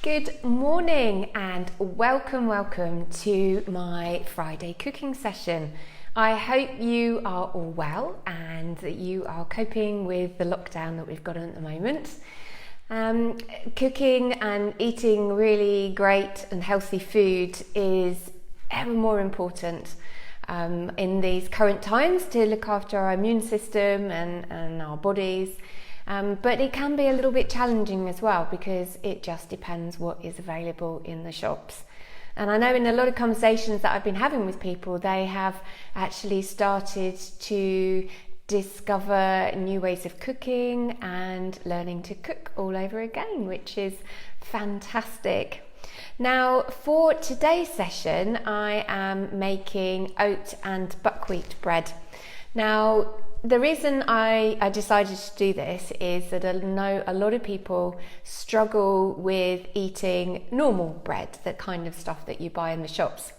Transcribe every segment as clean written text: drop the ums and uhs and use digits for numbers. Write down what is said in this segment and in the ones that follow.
Good morning and welcome to my Friday cooking session. I hope you are all well and that you are coping with the lockdown that we've got at the moment. Cooking and eating really great and healthy food is ever more important in these current times to look after our immune system and our bodies. But it can be a little bit challenging as well because it just depends what is available in the shops. And I know in a lot of conversations that I've been having with people, they have actually started to discover new ways of cooking and learning to cook all over again, which is fantastic. Now, for today's session, I am making oat and buckwheat bread. Now, the reason I decided to do this is that I know a lot of people struggle with eating normal bread, the kind of stuff that you buy in the shops,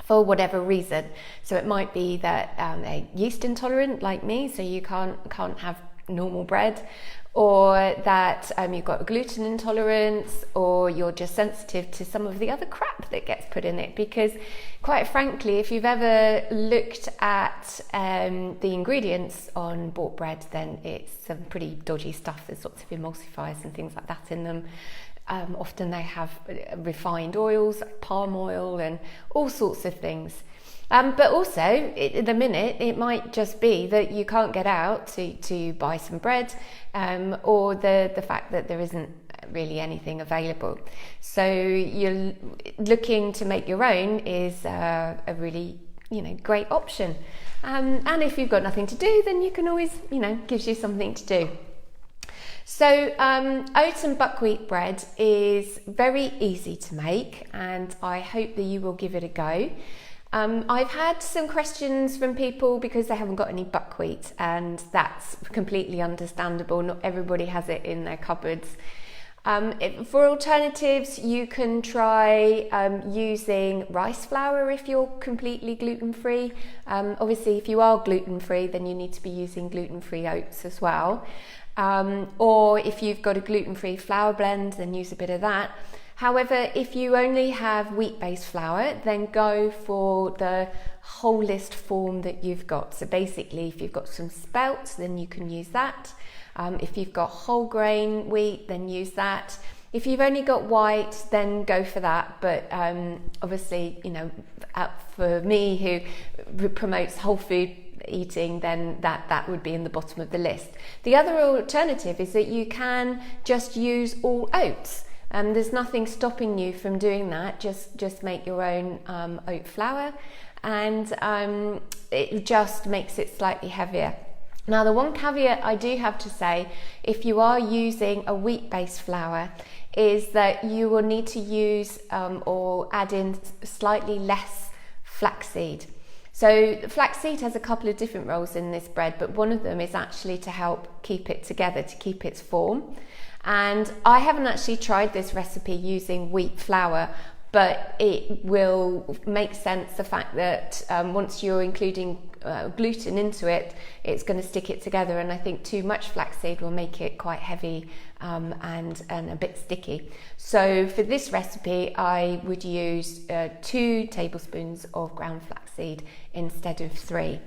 for whatever reason. So it might be that they're yeast intolerant like me, so you can't have normal bread, or that you've got a gluten intolerance, or you're just sensitive to some of the other crap that gets put in it. Because quite frankly, if you've ever looked at the ingredients on bought bread, then it's some pretty dodgy stuff. There's lots of emulsifiers and things like that in them. Often they have refined oils, like palm oil and all sorts of things. But also, at the minute, it might just be that you can't get out to buy some bread, or the fact that there isn't really anything available. So you're looking to make your own is a really, great option. And if you've got nothing to do, then you can always, gives you something to do. So oat and buckwheat bread is very easy to make, and I hope that you will give it a go. I've had some questions from people because they haven't got any buckwheat, and that's completely understandable. Not everybody has it in their cupboards. For alternatives, you can try using rice flour if you're completely gluten-free. Obviously, if you are gluten-free, then you need to be using gluten-free oats as well. Or if you've got a gluten-free flour blend, then use a bit of that. However, if you only have wheat-based flour, then go for the whole list form that you've got. So basically, if you've got some spelt, then you can use that. If you've got whole grain wheat, then use that. If you've only got white, then go for that. But obviously, for me who promotes whole food eating, then that would be in the bottom of the list. The other alternative is that you can just use all oats. There's nothing stopping you from doing that. Just make your own oat flour, and it just makes it slightly heavier. Now, the one caveat I do have to say, if you are using a wheat-based flour, is that you will need to use or add in slightly less flaxseed. So flaxseed has a couple of different roles in this bread, but one of them is actually to help keep it together, to keep its form. And I haven't actually tried this recipe using wheat flour, but it will make sense, the fact that once you're including gluten into it, it's going to stick it together, and I think too much flaxseed will make it quite heavy and a bit sticky. So for this recipe, I would use 2 tablespoons of ground flaxseed instead of 3,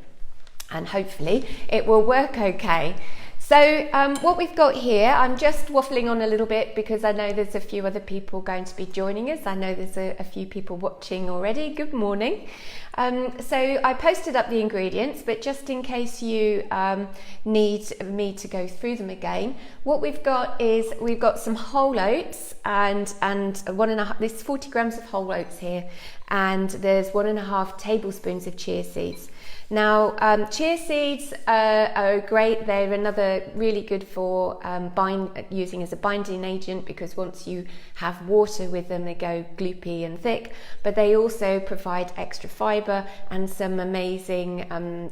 and hopefully it will work okay. So what we've got here, I'm just waffling on a little bit because I know there's a few other people going to be joining us. I know there's a few people watching already. Good morning. So I posted up the ingredients, but just in case you need me to go through them again, what we've got is we've got some whole oats and 1.5. There's 40 grams of whole oats here, and there's 1.5 tablespoons of chia seeds. Now, chia seeds are great. They're another really good for using as a binding agent, because once you have water with them, they go gloopy and thick. But they also provide extra fibre and some amazing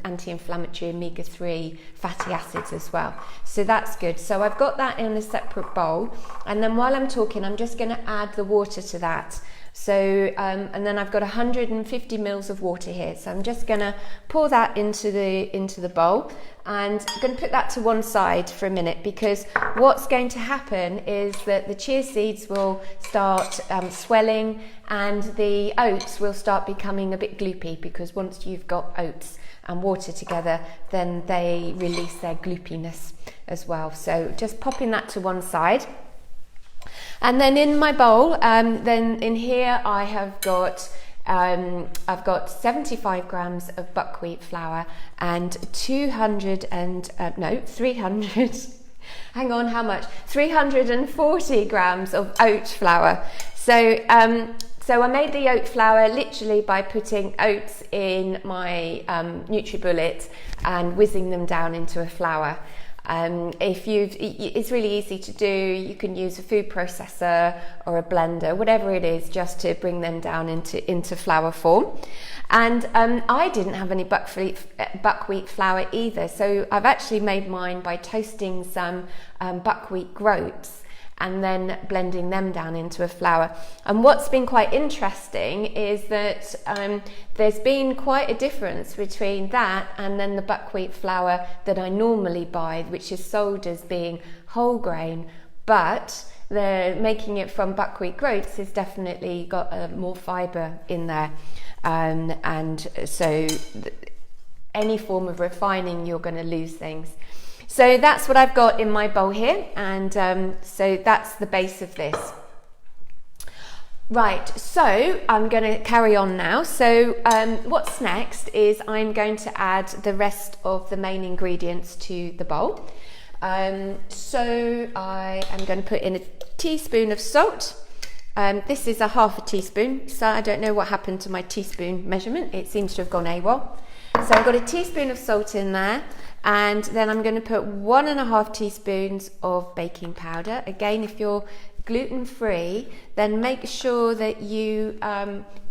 anti-inflammatory omega-3 fatty acids as well. So that's good. So I've got that in a separate bowl. And then while I'm talking, I'm just going to add the water to that. So, and then I've got 150 mils of water here. So I'm just going to pour that into the bowl, and I'm going to put that to one side for a minute, because what's going to happen is that the chia seeds will start swelling, and the oats will start becoming a bit gloopy, because once you've got oats and water together, then they release their gloopiness as well. So just popping that to one side. And then in my bowl, then in here I have got I've got 75 grams of buckwheat flour and 300 hang on, how much? 340 grams of oat flour. So I made the oat flour literally by putting oats in my NutriBullet and whizzing them down into a flour. It's really easy to do. You can use a food processor or a blender, whatever it is, just to bring them down into flour form. And I didn't have any buckwheat flour either, so I've actually made mine by toasting some buckwheat groats and then blending them down into a flour. And what's been quite interesting is that there's been quite a difference between that and then the buckwheat flour that I normally buy, which is sold as being whole grain, but making it from buckwheat groats has definitely got more fibre in there. And so any form of refining, you're going to lose things. So that's what I've got in my bowl here, and so that's the base of this. Right, so I'm going to carry on now. So what's next is I'm going to add the rest of the main ingredients to the bowl. So I am going to put in a teaspoon of salt. This is a half a teaspoon, so I don't know what happened to my teaspoon measurement. It seems to have gone AWOL. So I've got a teaspoon of salt in there. And then I'm going to put 1.5 teaspoons of baking powder. Again, if you're gluten-free, then make sure that you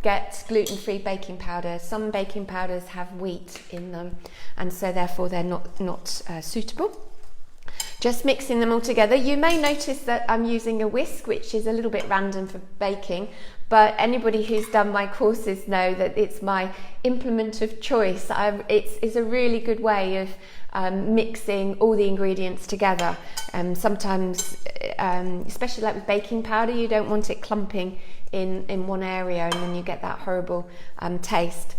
get gluten-free baking powder. Some baking powders have wheat in them, and so therefore they're not suitable. Just mixing them all together. You may notice that I'm using a whisk, which is a little bit random for baking, but anybody who's done my courses know that it's my implement of choice. It's a really good way of mixing all the ingredients together. Sometimes, especially like with baking powder, you don't want it clumping in one area, and then you get that horrible taste.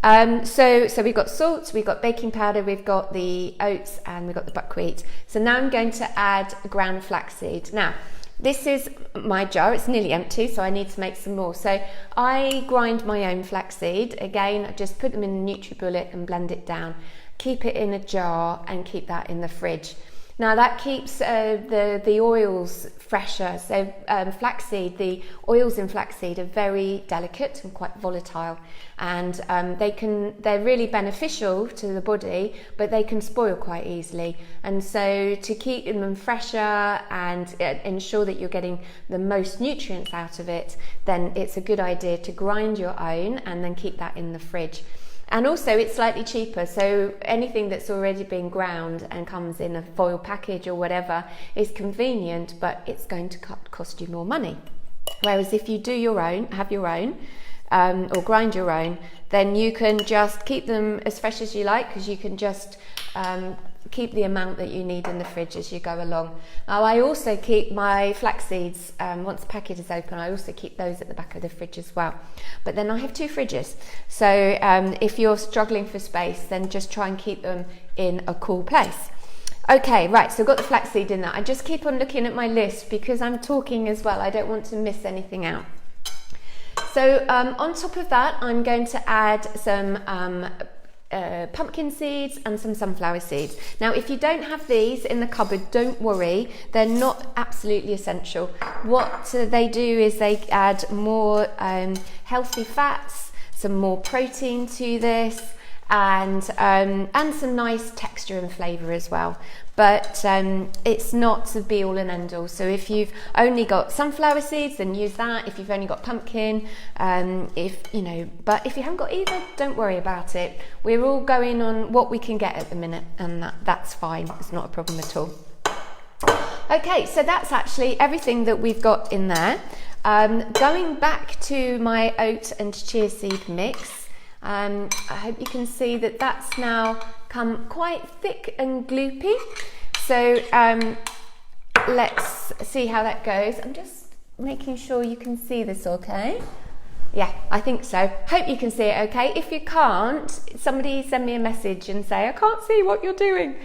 So we've got salt, we've got baking powder, we've got the oats, and we've got the buckwheat. So now I'm going to add ground flaxseed. Now, this is my jar, it's nearly empty, so I need to make some more. So I grind my own flaxseed. Again, I just put them in the NutriBullet and blend it down. Keep it in a jar and keep that in the fridge. Now that keeps the oils fresher. So flaxseed, the oils in flaxseed are very delicate and quite volatile, and they're really beneficial to the body, but they can spoil quite easily. And so to keep them fresher and ensure that you're getting the most nutrients out of it, then it's a good idea to grind your own and then keep that in the fridge. And also it's slightly cheaper, so anything that's already been ground and comes in a foil package or whatever is convenient, but it's going to cost you more money. Whereas if you do your own, have your own, or grind your own, then you can just keep them as fresh as you like, because you can just keep the amount that you need in the fridge as you go along. Now I also keep my flax seeds, once the packet is open, I also keep those at the back of the fridge as well. But then I have 2 fridges, so if you're struggling for space, then just try and keep them in a cool place. Okay, right, so I've got the flaxseed in there. I just keep on looking at my list because I'm talking as well. I don't want to miss anything out. So on top of that, I'm going to add some pumpkin seeds and some sunflower seeds. Now, if you don't have these in the cupboard, don't worry. They're not absolutely essential. What they do is they add more healthy fats, some more protein to this, and some nice texture and flavour as well. But it's not the be all and end all. So if you've only got sunflower seeds, then use that. If you've only got pumpkin, but if you haven't got either, don't worry about it. We're all going on what we can get at the minute, and that's fine. It's not a problem at all. Okay, so that's actually everything that we've got in there. Going back to my oat and chia seed mix, I hope you can see that that's now come quite thick and gloopy. So let's see how that goes. I'm just making sure you can see this okay. Yeah, I think so. Hope you can see it okay. If you can't, somebody send me a message and say, I can't see what you're doing.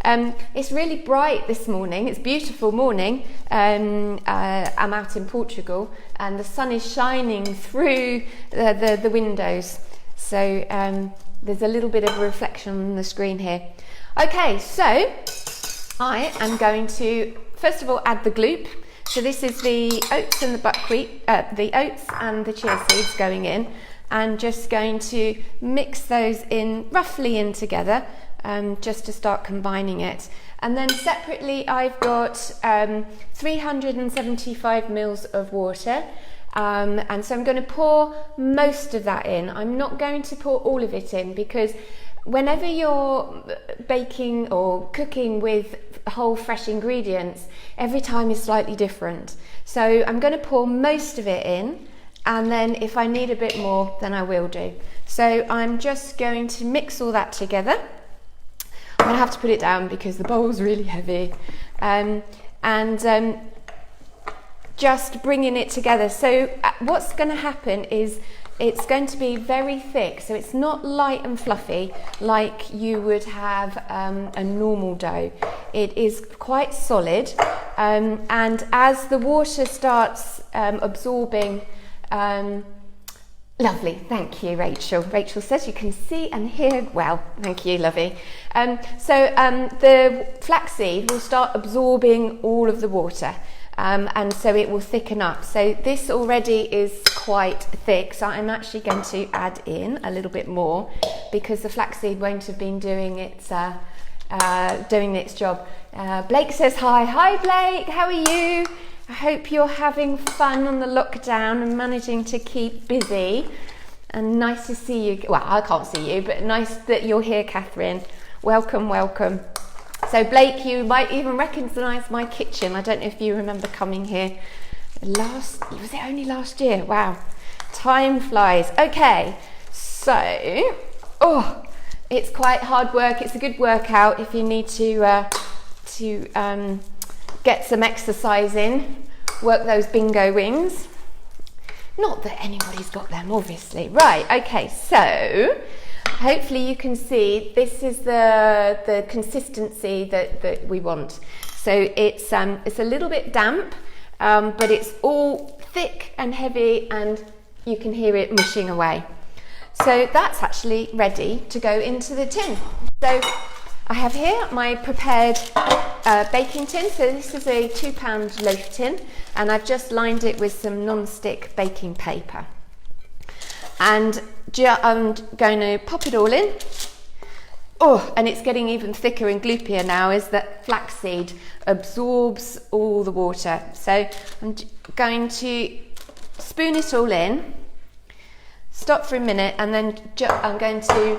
It's really bright this morning. It's a beautiful morning. I'm out in Portugal and the sun is shining through the windows. So there's a little bit of a reflection on the screen here. Okay, so I am going to, first of all, add the gloop. So this is the oats and the buckwheat, the oats and the chia seeds going in, and just going to mix those in roughly in together, just to start combining it. And then separately I've got 375 mils of water, and so I'm going to pour most of that in. I'm not going to pour all of it in because whenever you're baking or cooking with whole fresh ingredients, every time is slightly different. So I'm going to pour most of it in, and then if I need a bit more, then I will do. So I'm just going to mix all that together. I'm going to have to put it down because the bowl's really heavy. Just bringing it together. So what's going to happen is it's going to be very thick, so it's not light and fluffy like you would have a normal dough. It is quite solid, and as the water starts absorbing, lovely, thank you, Rachel. Rachel says you can see and hear well. Thank you, lovey. The flaxseed will start absorbing all of the water. And so it will thicken up. So this already is quite thick, so I'm actually going to add in a little bit more because the flaxseed won't have been doing its job. Blake says hi. Hi Blake, how are you? I hope you're having fun on the lockdown and managing to keep busy. And nice to see you. Well, I can't see you, but nice that you're here, Catherine. Welcome, welcome. So Blake, you might even recognise my kitchen. I don't know if you remember coming here was it only last year? Wow, time flies. Okay, so, it's quite hard work. It's a good workout if you need to get some exercise in, work those bingo wings. Not that anybody's got them, obviously. Right, okay, so hopefully you can see this is the consistency that we want. So it's a little bit damp, but it's all thick and heavy and you can hear it mushing away. So that's actually ready to go into the tin. So I have here my prepared baking tin. So this is a 2-pound loaf tin and I've just lined it with some non-stick baking paper. And I'm going to pop it all in. And it's getting even thicker and gloopier now as that flaxseed absorbs all the water. So I'm going to spoon it all in, stop for a minute, and then I'm going to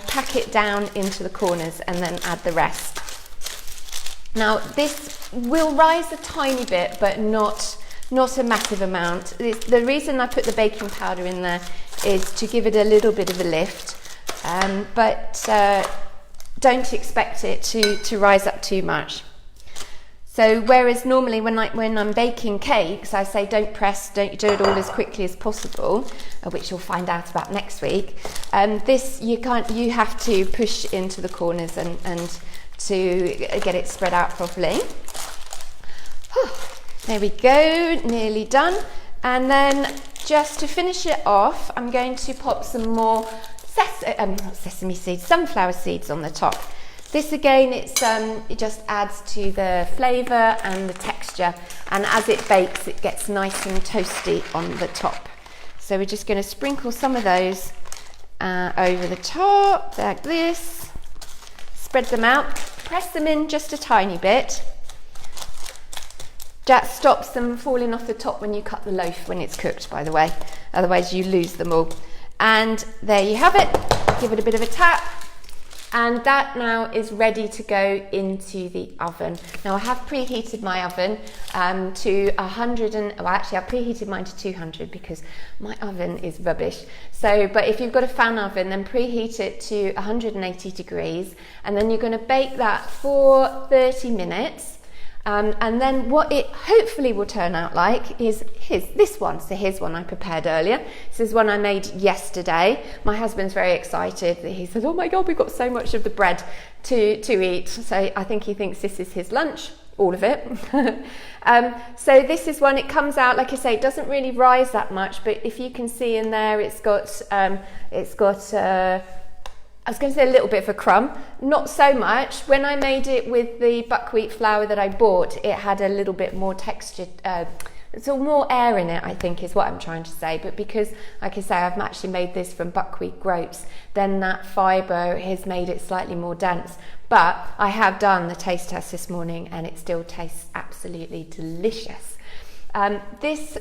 pack it down into the corners and then add the rest. Now this will rise a tiny bit, but not a massive amount. The reason I put the baking powder in there is to give it a little bit of a lift, but don't expect it to rise up too much. So whereas normally when I'm baking cakes, I say don't do it all as quickly as possible, which you'll find out about next week. This you have to push into the corners and to get it spread out properly. There we go, nearly done. And then just to finish it off, I'm going to pop some more sunflower seeds on the top. This again, it just adds to the flavour and the texture, and as it bakes it gets nice and toasty on the top. So we're just going to sprinkle some of those over the top like this, spread them out, press them in just a tiny bit. That stops them falling off the top when you cut the loaf when it's cooked, by the way, otherwise you lose them all. And there you have it. Give it a bit of a tap And that now is ready to go into the oven. Now I have preheated my oven to 100 well actually I preheated mine to 200 because my oven is rubbish. So, but if you've got a fan oven, then preheat it to 180 degrees, and then you're going to bake that for 30 minutes. And then what it hopefully will turn out like is this one. So here's one I prepared earlier. This is one I made yesterday. My husband's very excited. He said, oh my God, we've got so much of the bread to eat. So I think he thinks this is his lunch, all of it. So this is one, it comes out, like I say, it doesn't really rise that much, but if you can see in there, it's got I was going to say a little bit of a crumb, not so much. When I made it with the buckwheat flour that I bought, it had a little bit more texture, so more air in it, I think is what I'm trying to say. But because, like I say, I've actually made this from buckwheat groats, then that fibre has made it slightly more dense. But I have done the taste test this morning and it still tastes absolutely delicious. This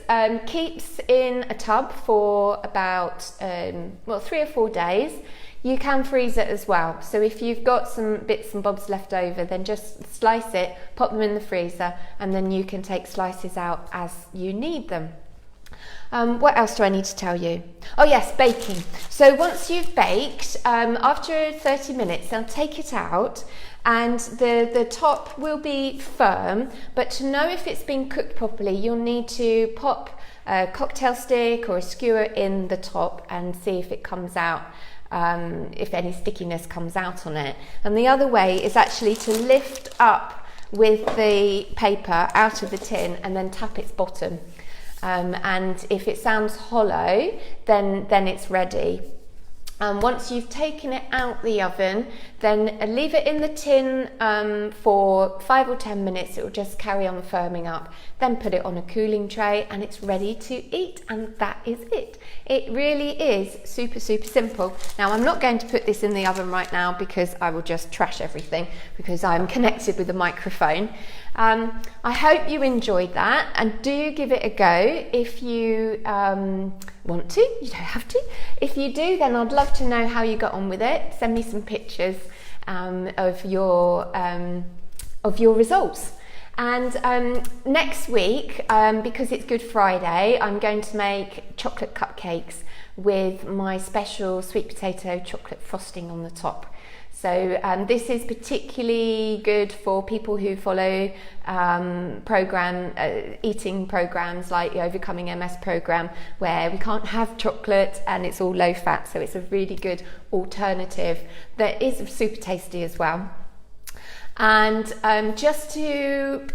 keeps in a tub for about 3 or 4 days. You can freeze it as well. So if you've got some bits and bobs left over, then just slice it, pop them in the freezer, and then you can take slices out as you need them. What else do I need to tell you? Oh yes, baking. So once you've baked, after 30 minutes, then take it out, and the top will be firm, but to know if it's been cooked properly, you'll need to pop a cocktail stick or a skewer in the top and see if it comes out, if any stickiness comes out on it. And the other way is actually to lift up with the paper out of the tin and then tap its bottom. And if it sounds hollow, then it's ready. Once you've taken it out the oven, then leave it in the tin for 5 or 10 minutes. It will just carry on firming up. Then put it on a cooling tray and it's ready to eat, and that is it. It really is super, super simple. Now I'm not going to put this in the oven right now because I will just trash everything because I'm connected with the microphone. I hope you enjoyed that, and do give it a go if you want to. You don't have to. If you do, then I'd love to know how you got on with it. Send me some pictures of your results. And next week, because it's Good Friday, I'm going to make chocolate cupcakes with my special sweet potato chocolate frosting on the top. So this is particularly good for people who follow eating programs like the Overcoming MS program, where we can't have chocolate and it's all low fat. So it's a really good alternative that is super tasty as well. And just to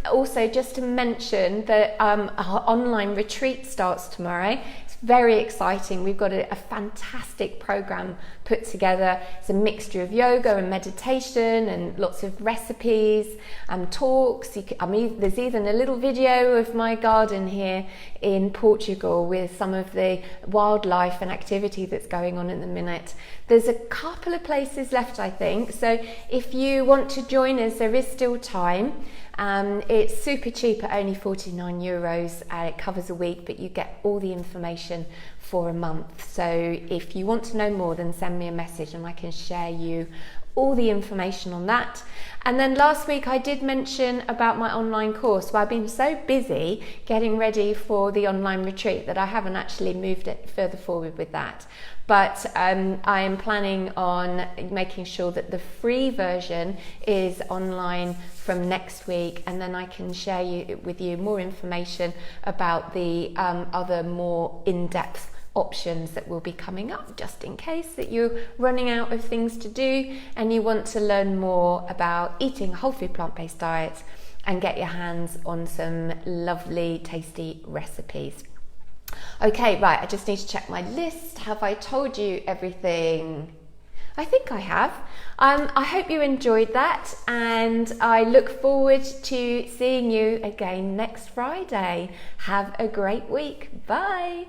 mention that our online retreat starts tomorrow. Very exciting. We've got a fantastic program put together. It's a mixture of yoga and meditation and lots of recipes and talks. There's even a little video of my garden here in Portugal with some of the wildlife and activity that's going on at the minute. There's a couple of places left, I think. So if you want to join us, there is still time. It's super cheap at only €49. It covers a week, but you get all the information for a month. So if you want to know more, then send me a message and I can share you all the information on that. And then last week I did mention about my online course. Well, I've been so busy getting ready for the online retreat that I haven't actually moved it further forward with that. But I am planning on making sure that the free version is online from next week, and then I can share with you more information about the other more in-depth options that will be coming up, just in case that you're running out of things to do and you want to learn more about eating a whole food plant-based diet and get your hands on some lovely tasty recipes. Okay, right, I just need to check my list. Have I told you everything? I think I have. I hope you enjoyed that, and I look forward to seeing you again next Friday. Have a great week. Bye.